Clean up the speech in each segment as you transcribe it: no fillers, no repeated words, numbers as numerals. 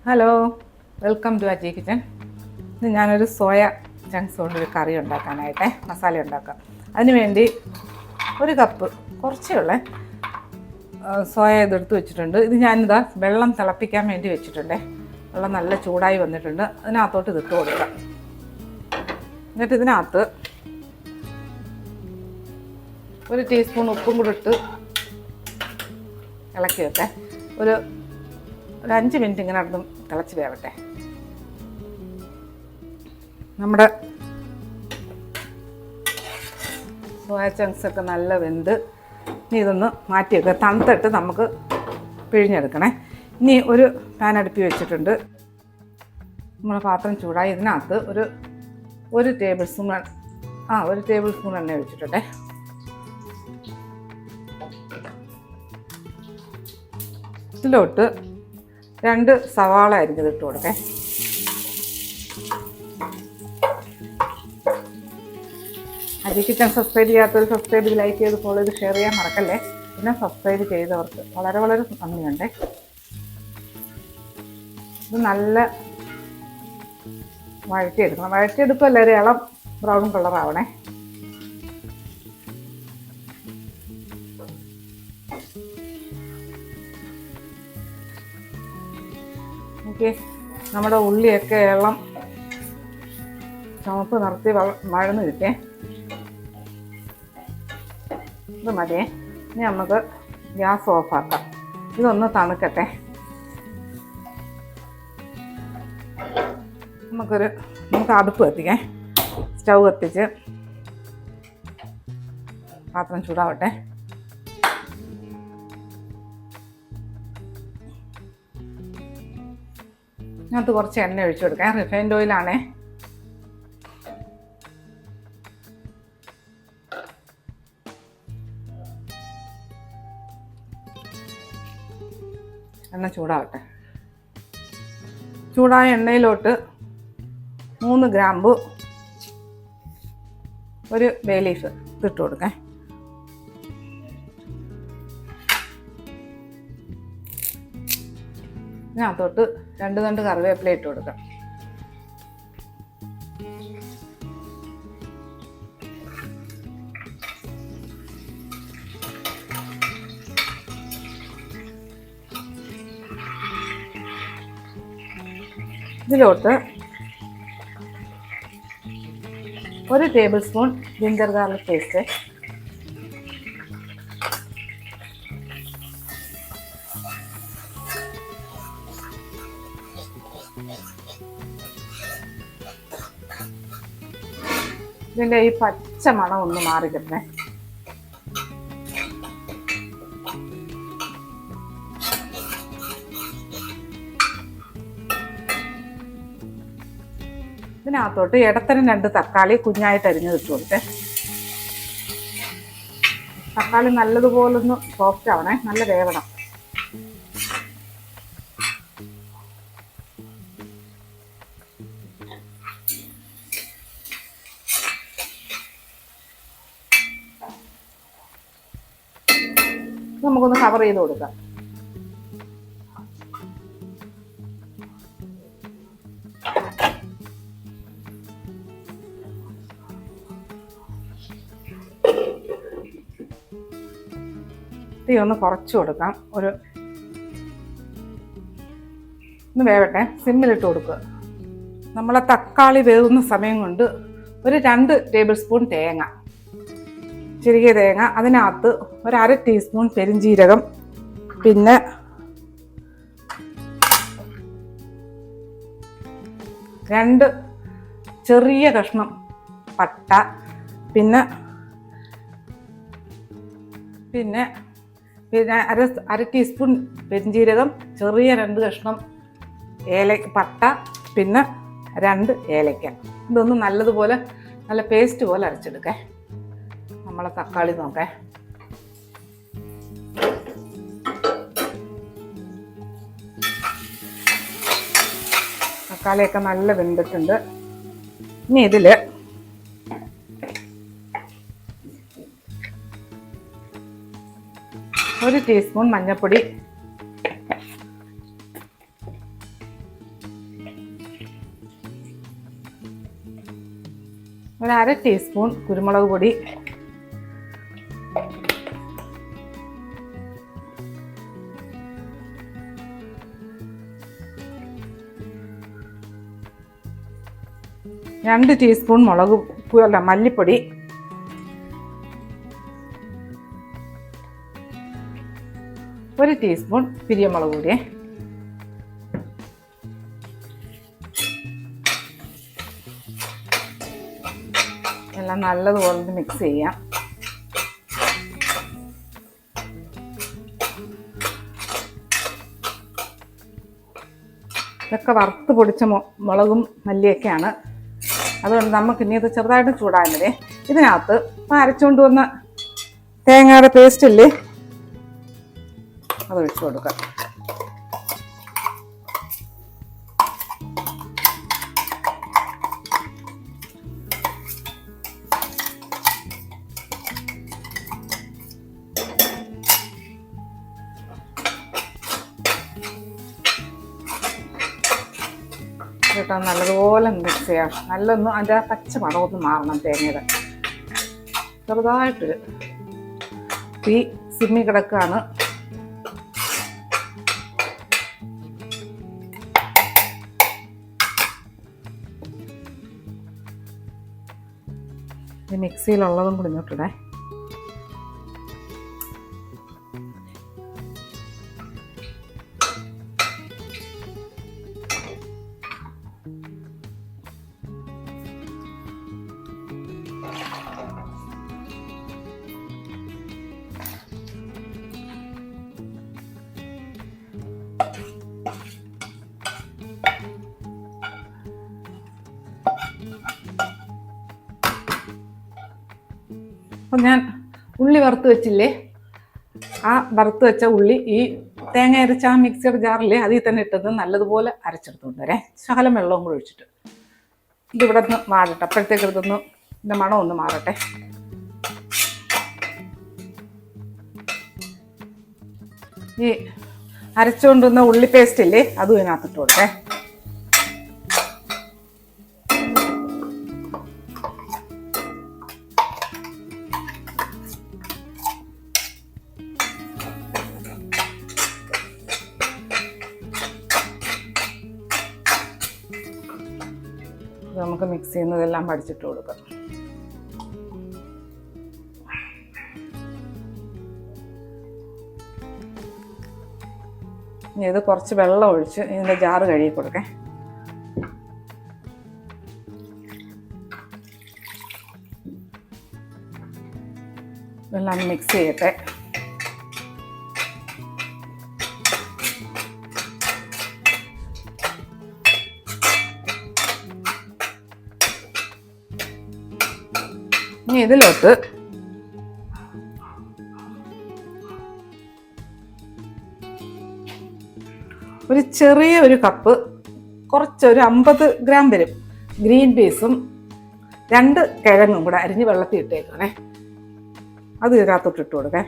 Hello, welcome to Aji kitchen. ഇന്ന് ഞാനൊരു soya chunks കൊണ്ടൊരു കറി ഉണ്ടാക്കാനായിട്ടേ മസാല ഉണ്ടാക്കാം. അതിന് വേണ്ടി ഒരു കപ്പ് കുറച്ചേ ഉള്ളേ സോയ ഇതെടുത്ത് വെച്ചിട്ടുണ്ട്. ഇത് ഞാനിതാ വെള്ളം തിളപ്പിക്കാൻ വേണ്ടി വെച്ചിട്ടുണ്ടേ. വെള്ളം നല്ല ചൂടായി വന്നിട്ടുണ്ട്. അതിനകത്തോട്ട് ഇതിട്ട് കൊടുക്കാം. എന്നിട്ട് ഇതിനകത്ത് ഒരു ടീസ്പൂൺ ഉപ്പും കൂടി ഇട്ട് ഇളക്കി വെക്കേ. ഒരു 5 മിനിറ്റ് ഇങ്ങനെ അടുത്തും തിളച്ച് വേവട്ടെ. നമ്മുടെ സോയ ചങ്ക്സൊക്കെ നല്ല വെന്ത് ഇനി ഇതൊന്ന് മാറ്റി വെക്കുക. തണുത്തിട്ട് നമുക്ക് പിഴിഞ്ഞെടുക്കണേ. ഇനി ഒരു പാൻ അടുപ്പി വെച്ചിട്ടുണ്ട്. നമ്മളെ പാത്രം ചൂടായി ഇതിനകത്ത് ഒരു ടേബിൾ സ്പൂൺ എണ്ണ ഒഴിച്ചിട്ടുണ്ടേ. ഇതിലോട്ട് 2 സവാള അരിഞ്ഞത് ഇട്ട് കൊടുക്കേ. അജി കിച്ചൻ സബ്സ്ക്രൈബ് ചെയ്യാത്തവർ സബ്സ്ക്രൈബ് ചെയ്ത് ലൈക്ക് ചെയ്ത് ഫോളോ ചെയ്ത് ഷെയർ ചെയ്യാൻ മറക്കല്ലേ. പിന്നെ സബ്സ്ക്രൈബ് ചെയ്തവർക്ക് വളരെ വളരെ നന്ദിയുണ്ട്. ഇത് നല്ല വഴറ്റിയെടുക്കണം. വഴറ്റിയെടുക്കുക എല്ലാവരും ഇളം ബ്രൗൺ കളറാവണേ. നമ്മുടെ ഉള്ളിയൊക്കെ ഇളം ചുവപ്പ് നിർത്തി വഴന്ന് കിട്ടേ. ഇത് മതിയേ. ഇനി നമുക്ക് ഗ്യാസ് ഓഫാക്കാം. ഇതൊന്ന് തണുക്കട്ടെ. നമുക്ക് അടുപ്പ് കത്തിക്കേ. സ്റ്റൗ കത്തിച്ച് പാത്രം ചൂടാവട്ടെ. ഇതിനകത്ത് കുറച്ച് എണ്ണ ഒഴിച്ചു കൊടുക്കാം. റിഫൈൻഡ് ഓയിലാണേ. എണ്ണ ചൂടാവട്ടെ. ചൂടായ എണ്ണയിലോട്ട് 3 ഗ്രാമ്പു, ഒരു ബേ ലീഫ് ഇട്ട് കൊടുക്കാം. ഇതിനകത്തോട്ട് 2 തണ്ട് കറിവേപ്പില ഇട്ട് കൊടുക്കാം. ഇതിലോട്ട് 1 table spoon ginger garlic paste, ഇതിൻ്റെ ഈ പച്ച മണം ഒന്ന് മാറി കിട്ടണേ. ഇതിനകത്തോട്ട് ഇടത്തരം 2 തക്കാളി കുഞ്ഞായിട്ട് അരിഞ്ഞ് ഇട്ട് കൊടുത്തേ. തക്കാളി നല്ലതുപോലൊന്ന് സോഫ്റ്റ് ആവണേ, നല്ല വേവണം. നമുക്കൊന്ന് കവർ ചെയ്ത് കൊടുക്കാം. തീ ഒന്ന് കുറച്ച് കൊടുക്കാം. ഒന്ന് വേവട്ടെ. സിമ്മിലിട്ട് കൊടുക്കുക. നമ്മളെ തക്കാളി വേവുന്ന സമയം കൊണ്ട് ഒരു 2 ടേബിൾ സ്പൂൺ തേങ്ങ, ചെറിയ തേങ്ങ, അതിനകത്ത് 1/2 ടീസ്പൂൺ പെരിഞ്ജീരകം, പിന്നെ 2 ചെറിയ കഷ്ണം പട്ട, പിന്നെ അര ടീസ്പൂൺ പെരിഞ്ജീരകം, ചെറിയ 2 കഷ്ണം പട്ട, പിന്നെ 2 ഏലക്ക. ഇതൊന്ന് നല്ലതുപോലെ നല്ല പേസ്റ്റ് പോലെ അരച്ചെടുക്കേ. നമ്മളെ തക്കാളി നോക്കേ. തക്കാളിയൊക്കെ നല്ല വെന്തിട്ടുണ്ട്. ഇനി ഇതിൽ 1 ടീസ്പൂൺ മഞ്ഞൾപ്പൊടി, ഒരു 1/2 ടീസ്പൂൺ കുരുമുളക് പൊടി, രണ്ട് ടീസ്പൂൺ മല്ലിപ്പൊടി, ഒരു ടീസ്പൂൺ പിരിയമുളക് പൊടി, എല്ലാം നല്ലതുപോലെ മിക്സ് ചെയ്യാം. ഇതൊക്കെ വറുത്ത് പൊടിച്ച മുളകും മല്ലിയൊക്കെയാണ്. അതുകൊണ്ട് നമുക്ക് ഇനി ഇത് ചെറുതായിട്ട് ചൂടാൻ മതി. ഇതിനകത്ത് അരച്ചുകൊണ്ട് വന്ന തേങ്ങയുടെ പേസ്റ്റ് ഇല്ലേ, അത് ഒഴിച്ചു കൊടുക്കാം. കേട്ടോ, നല്ലതുപോലെ മിക്സ് ചെയ്യാം. നല്ലൊന്ന് അതിൻ്റെ പച്ച മണമൊന്ന് മാറണം തേങ്ങയുടെ. ചെറുതായിട്ടൊരു തീ സിമ്മി കിടക്കുകയാണ്. ഈ മിക്സിയിലുള്ളതും കൂടി ഇങ്ങോട്ടിടേ. അപ്പം ഞാൻ ഉള്ളി വറുത്ത് വെച്ചില്ലേ, ആ വറുത്ത് വെച്ച ഉള്ളി ഈ തേങ്ങ അരച്ച ആ മിക്സിയുടെ ജാറില്ലേ അതിൽ തന്നെ ഇട്ടത് നല്ലതുപോലെ അരച്ചെടുത്തുകൊണ്ട് വരെ ശകലം വെള്ളവും കൂടി ഒഴിച്ചിട്ട് ഇതിവിടെ നിന്ന് മാറട്ടെ. അപ്പോഴത്തേക്ക് ഇതൊന്ന് ഇതിൻ്റെ മണം ഒന്ന് മാറട്ടെ. ഈ അരച്ചുകൊണ്ടുവന്ന ഉള്ളി പേസ്റ്റ് ഇല്ലേ അതും ഇതിനകത്തിട്ട് കൊടുത്തേ. നമുക്ക് മിക്സ് ചെയ്യുന്നതെല്ലാം പഠിച്ചിട്ട് കൊടുക്കാം. ഇനി ഇത് കുറച്ച് വെള്ളം ഒഴിച്ച് ഇതിൻ്റെ ജാറ് കഴുകി കൊടുക്കേ. എല്ലാം മിക്സ് ചെയ്യട്ടെ. ഇനി ഇതിലോട്ട് ഒരു ചെറിയ ഒരു കപ്പ്, കുറച്ചൊരു 50 ഗ്രാം വരും ഗ്രീൻ പീസും 2 കിഴങ്ങും കൂടെ അരിഞ്ഞ് വെള്ളത്തിൽ ഇട്ടേക്കണേ. അത് ഇതിനകത്തോട്ട് ഇട്ട് കൊടുക്കേ.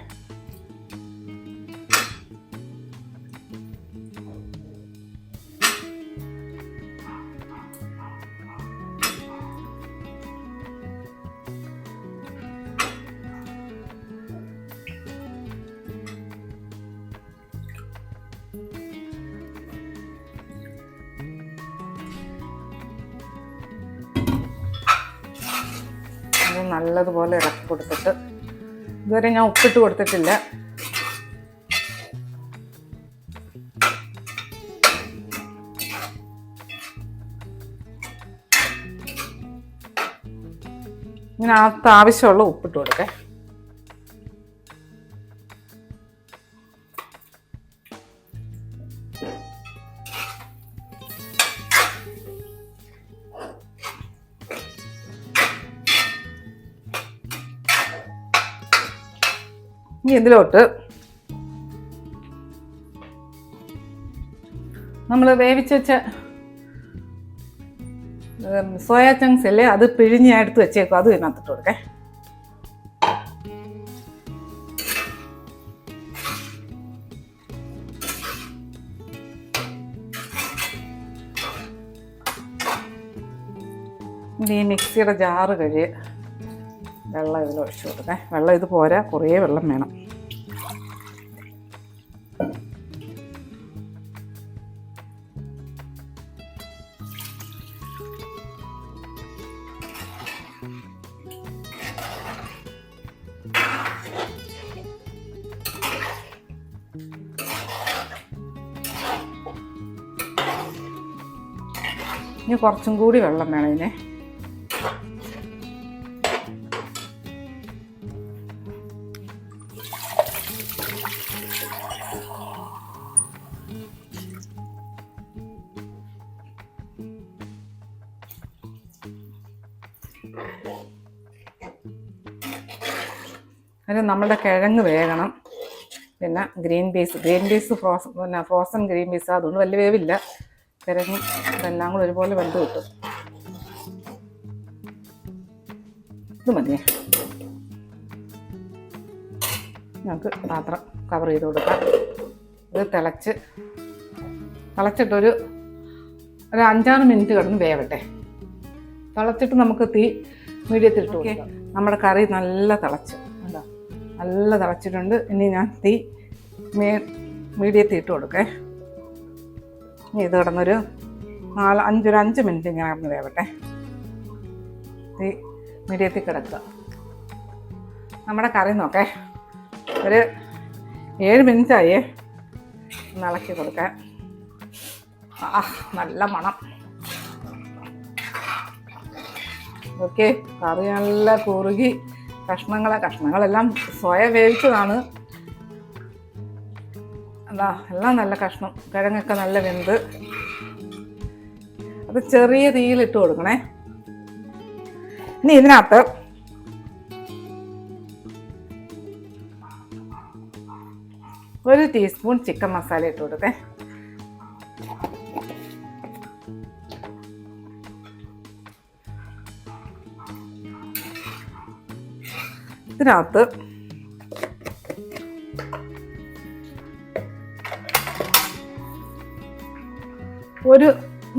നല്ലതുപോലെ ഇറക്കി കൊടുത്തിട്ട്, ഇതുവരെ ഞാൻ ഉപ്പിട്ട് കൊടുത്തിട്ടില്ല. ഇതിനകത്ത് ആവശ്യമുള്ള ഉപ്പിട്ട് കൊടുക്കേ. ഇനി ഇതിലോട്ട് നമ്മൾ വേവിച്ച് വെച്ച സോയാ ചങ്ക്സ് അല്ലേ, അത് പിഴിഞ്ഞ് എടുത്ത് വെച്ചേക്കും. അത് ഇതിനകത്തിട്ട് കൊടുക്കേ. ഈ മിക്സിയുടെ ജാറ് കഴി വെള്ളം ഇതിൽ ഒഴിച്ചു കൊടുക്കേ. വെള്ളം ഇത് പോരാ, കുറേ വെള്ളം വേണം. ഇനി കുറച്ചും കൂടി വെള്ളം വേണം ഇതിനെ. അതിന് നമ്മുടെ കിഴങ്ങ് വേകണം. പിന്നെ green peas frozen green peas, അതുകൊണ്ട് വലിയ വേവില്ല. കിഴങ്ങും ഇതെല്ലാം കൂടെ ഒരുപോലെ വെന്ത് കിട്ടും. ഇത് മതിയേ. നമുക്ക് പാത്രം കവർ ചെയ്ത് കൊടുക്കാം. ഇത് തിളച്ചിട്ടൊരു 5-6 മിനിറ്റ് കിടന്ന് വേവട്ടെ. തിളച്ചിട്ട് നമുക്ക് തീ മീഡിയത്തിലിട്ട് കൊടുക്കാം. നമ്മുടെ കറി നല്ല തിളച്ചു, നല്ല തിളച്ചിട്ടുണ്ട്. ഇനി ഞാൻ തീ മീഡിയത്തിൽ ഇട്ട് കൊടുക്കേ. ഇനി ഇത് കിടന്നൊരു 5 മിനിറ്റ് ഇങ്ങനെ കിടന്ന് വേവട്ടെ. തീ മീഡിയത്തിൽ കിടക്കുക. നമ്മുടെ കറി നോക്കേ, ഒരു 7 മിനിറ്റായേ. ഒന്ന് ഇളക്കി കൊടുക്കാൻ. നല്ല മണം. ഓക്കെ, കറി നല്ല കുറുകി കഷ്ണങ്ങളെല്ലാം സോയ വേവിച്ചതാണ്. എല്ലാം നല്ല കഷ്ണം, കിഴങ്ങൊക്കെ നല്ല വെന്ത്. അത് ചെറിയ തീയിലിട്ട് കൊടുക്കണേ. ഇനി ഇതിനകത്ത് ഒരു ടീസ്പൂൺ ചിക്കൻ മസാല ഇട്ട് കൊടുത്തേ. ഇതിനകത്ത് ഒരു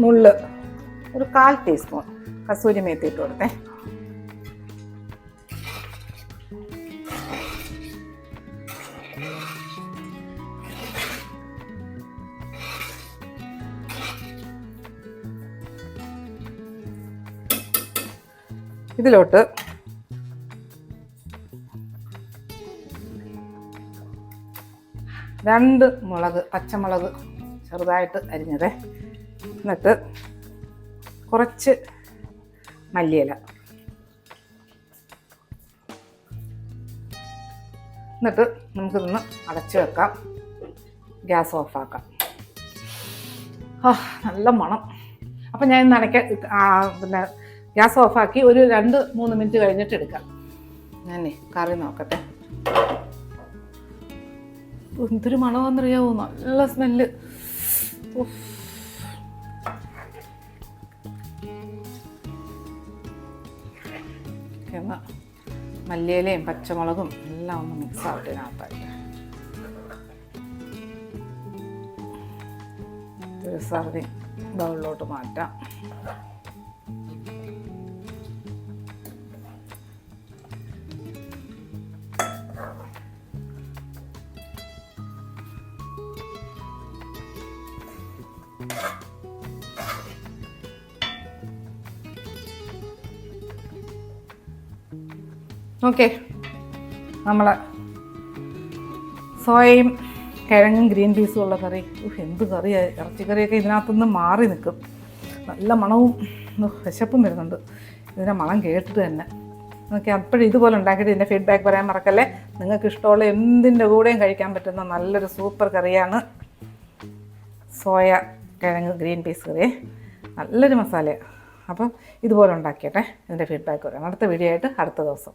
1/4 ടീസ്പൂൺ കസൂരി മേത്തി ഇട്ട് കൊടുത്തേ. ഇതിലോട്ട് രണ്ട് പച്ചമുളക് ചെറുതായിട്ട് അരിഞ്ഞത്, എന്നിട്ട് കുറച്ച് മല്ലിയില, എന്നിട്ട് നമുക്കിതൊന്ന് അടച്ചു വെക്കാം. ഗ്യാസ് ഓഫാക്കാം. നല്ല മണം. അപ്പം ഞാൻ ഇന്ന് പിന്നെ ഗ്യാസ് ഓഫാക്കി ഒരു 2-3 മിനിറ്റ് കഴിഞ്ഞിട്ട് എടുക്കാം. ഞാനേ കറി നോക്കട്ടെ. എന്തൊരു മണമാണെന്നറിയാവോ, നല്ല സ്മെല്ല്. എന്നാ മല്ലിയിലയും പച്ചമുളകും എല്ലാം ഒന്ന് മിക്സ് ആവട്ടെ ഇതിനകത്തായിട്ട്. ഒരു സർവിങ് ബൗളിലോട്ട് മാറ്റാം. ഓക്കെ, നമ്മളെ സോയയും കിഴങ്ങും ഗ്രീൻ പീസും ഉള്ള കറി. എന്ത് കറിയായി! ഇറച്ചിക്കറിയൊക്കെ ഇതിനകത്തുനിന്ന് മാറി നിൽക്കും. നല്ല മണവും വിശപ്പും വരുന്നുണ്ട് ഇതിൻ്റെ മണം കേട്ടിട്ട് തന്നെ. ഓക്കെ, അപ്പോഴും ഇതുപോലെ ഉണ്ടാക്കിയിട്ട് ഇതിൻ്റെ ഫീഡ്ബാക്ക് പറയാൻ മറക്കല്ലേ. നിങ്ങൾക്ക് ഇഷ്ടമുള്ള എന്തിൻ്റെ കൂടെയും കഴിക്കാൻ പറ്റുന്ന നല്ലൊരു സൂപ്പർ കറിയാണ് സോയ കിഴങ്ങ് ഗ്രീൻ പീസ് കറി. നല്ലൊരു മസാലയാണ്. അപ്പം ഇതുപോലെ ഉണ്ടാക്കിയട്ടെ. ഇതിൻ്റെ ഫീഡ്ബാക്ക് പറയാം. അടുത്ത വീഡിയോ ആയിട്ട് അടുത്ത ദിവസം.